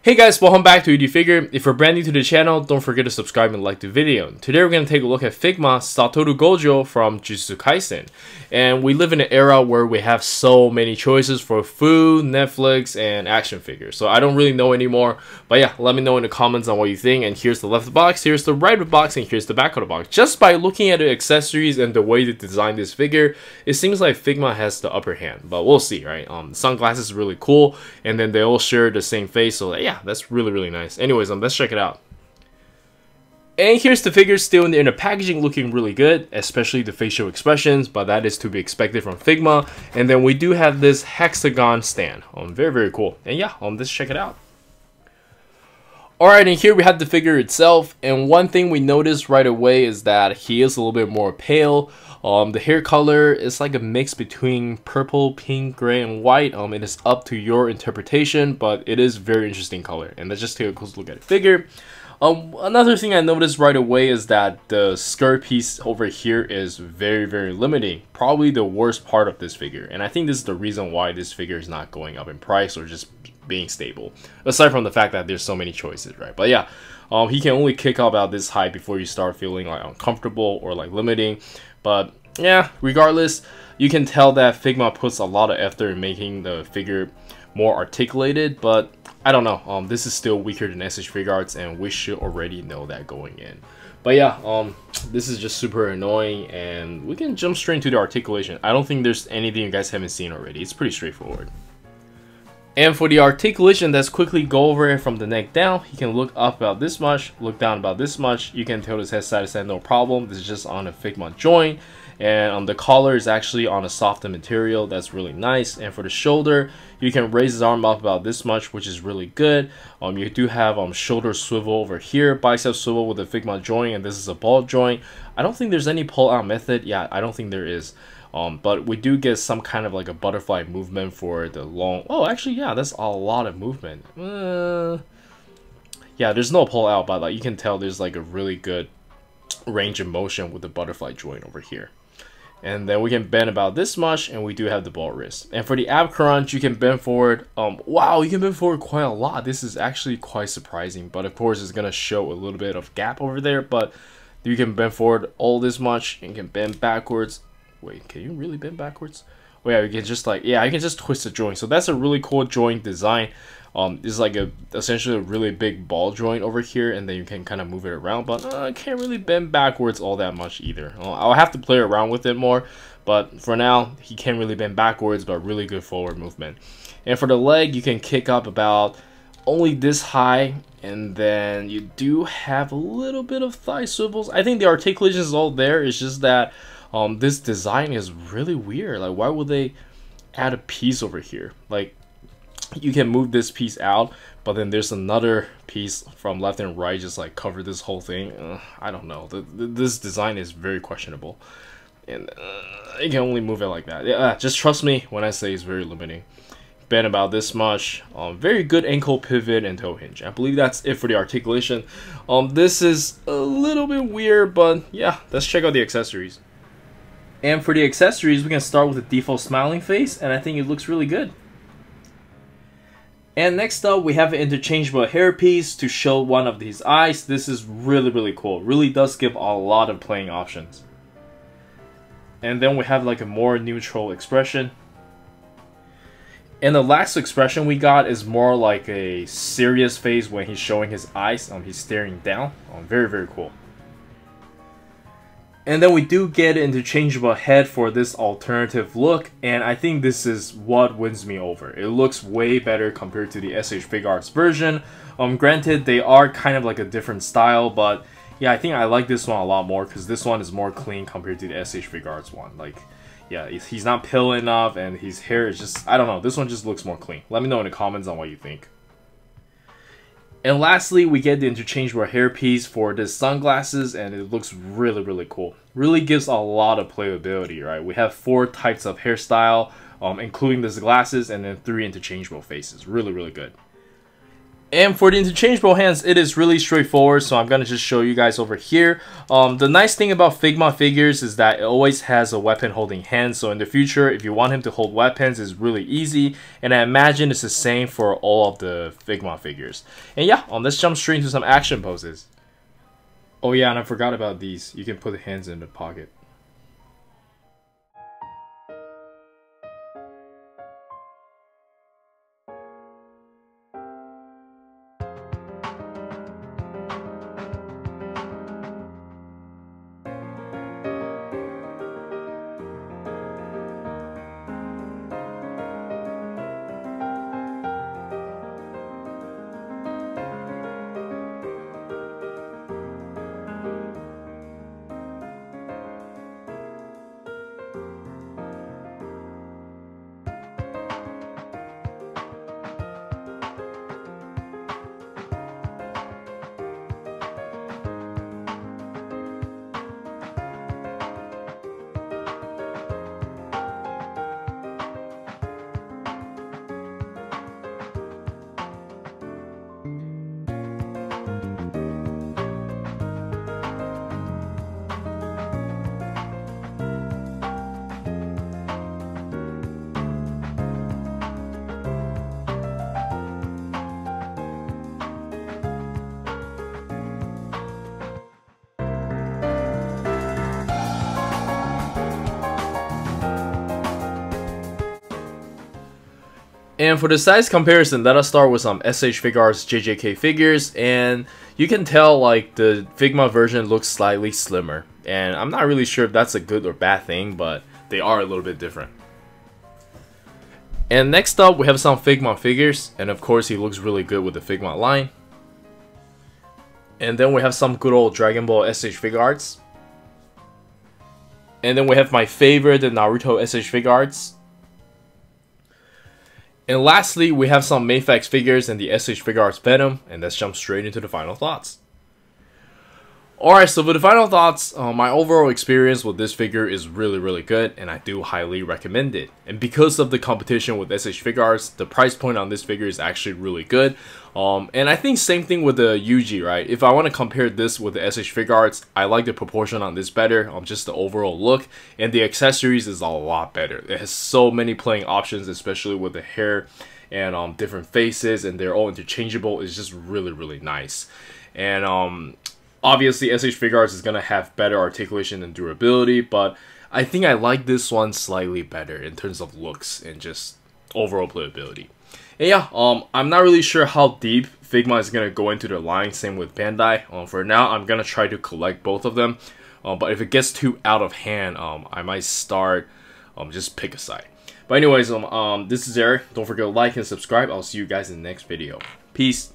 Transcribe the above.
Hey guys, welcome back to Figure. If you're brand new to the channel, don't forget to subscribe and like the video. Today we're going to take a look at Figma Satoru Gojo from Jujutsu Kaisen. And we live in an era where we have so many choices for food, Netflix, and action figures. So I don't really know anymore. But yeah, let me know in the comments on what you think. And here's the left of the box, here's the right of the box, and here's the back of the box. Just by looking at the accessories and the way they designed this figure, it seems like Figma has the upper hand. But we'll see, right? Sunglasses are really cool. And then they all share the same face. So yeah, that's really nice. Anyways, let's check it out. And here's the figure still in the inner packaging, looking really good, especially the facial expressions, but that is to be expected from Figma. And then we do have this hexagon stand. Very cool. And yeah, let's check it out. Alright, and here we have the figure itself, and one thing we noticed right away is that he is a little bit more pale. The hair color is like a mix between purple, pink, gray, and white. It is up to your interpretation, but it is very interesting color. And let's just take a close look at the figure. Another thing I noticed right away is that the skirt piece over here is very limiting. Probably the worst part of this figure, and I think this is the reason why this figure is not going up in price or just being stable, aside from the fact that there's so many choices, right? But yeah, he can only kick up about this high before you start feeling like uncomfortable or like limiting. But yeah, regardless, you can tell that Figma puts a lot of effort in making the figure more articulated, but I don't know, this is still weaker than SH Figuarts, and we should already know that going in. But yeah, this is just super annoying, and we can jump straight into the articulation. I don't think there's anything you guys haven't seen already. It's pretty straightforward. And for the articulation, let's quickly go over it from the neck down. You can look up about this much, look down about this much. You can tell this head side to side, no problem. This is just on a Figma joint. And the collar is actually on a softer material. That's really nice. And for the shoulder, you can raise his arm up about this much, which is really good. You do have shoulder swivel over here, bicep swivel with a Figma joint, and this is a ball joint. I don't think there's any pull-out method. Yeah, I don't think there is. But we do get some kind of like a butterfly movement for the long. Oh, actually, yeah, that's a lot of movement. Yeah, there's no pull out, but like you can tell there's like a really good range of motion with the butterfly joint over here. And then we can bend about this much, and we do have the ball wrist. And for the ab crunch, you can bend forward. Wow, you can bend forward quite a lot. This is actually quite surprising, but of course it's gonna show a little bit of gap over there. But you can bend forward all this much, and you can bend backwards. Wait, can you really bend backwards? Oh yeah, you can just like, yeah, you can just twist the joint. So that's a really cool joint design. It's like essentially a really big ball joint over here, and then you can kind of move it around, but I can't really bend backwards all that much either. I'll have to play around with it more, but for now, he can't really bend backwards, but really good forward movement. And for the leg, you can kick up about only this high, and then you do have a little bit of thigh swivels. I think the articulation is all there. It's just that this design is really weird. Like, why would they add a piece over here? Like, you can move this piece out, but then there's another piece from left and right just like cover this whole thing. I don't know. This design is very questionable, and you can only move it like that. Yeah, just trust me when I say it's very limiting. Bend about this much. Very good ankle pivot and toe hinge. I believe that's it for the articulation. This is a little bit weird, but yeah, let's check out the accessories. And for the accessories, we can start with the default smiling face, and I think it looks really good. And next up, we have an interchangeable hairpiece to show one of these eyes. This is really cool. Really does give a lot of playing options. And then we have like a more neutral expression. And the last expression we got is more like a serious face when he's showing his eyes. He's staring down. Very cool. And then we do get an interchangeable head for this alternative look, and I think this is what wins me over. It looks way better compared to the SH Figuarts version. Granted, they are kind of like a different style, but yeah, I think I like this one a lot more because this one is more clean compared to the SH Figuarts one. Like, yeah, he's not pale enough, and his hair is just, I don't know, this one just looks more clean. Let me know in the comments on what you think. And lastly, we get the interchangeable hairpiece for the sunglasses, and it looks really cool. Really gives a lot of playability, right? We have 4 types of hairstyle, including these glasses, and then 3 interchangeable faces. Really good. And for the interchangeable hands, it is really straightforward, so I'm going to just show you guys over here. The nice thing about Figma figures is that it always has a weapon holding hand, so in the future, if you want him to hold weapons, it's really easy, and I imagine it's the same for all of the Figma figures. And yeah, let's jump straight into some action poses. Oh yeah, and I forgot about these. You can put the hands in the pocket. And for the size comparison, let us start with some SH Figuarts JJK figures, and you can tell like the Figma version looks slightly slimmer, and I'm not really sure if that's a good or bad thing, but they are a little bit different. And next up, we have some Figma figures, and of course he looks really good with the Figma line. And then we have some good old Dragon Ball SH Figuarts. And then we have my favorite, the Naruto SH Figuarts. And lastly, we have some Mayfax figures and the SH Figuarts Venom, and let's jump straight into the final thoughts. Alright, so for the final thoughts, my overall experience with this figure is really good, and I do highly recommend it. And because of the competition with SH Figuarts, the price point on this figure is actually really good. And I think same thing with the Yuji, right? If I want to compare this with the SH Figuarts, I like the proportion on this better, just the overall look, and the accessories is a lot better. It has so many playing options, especially with the hair and different faces, and they're all interchangeable. It's just really nice. And obviously, SH Figuarts is going to have better articulation and durability, but I think I like this one slightly better in terms of looks and just overall playability. And yeah, I'm not really sure how deep Figma is going to go into their line, same with Bandai. For now, I'm going to try to collect both of them, but if it gets too out of hand, I might start just pick a side. But anyways, this is Eric. Don't forget to like and subscribe. I'll see you guys in the next video. Peace.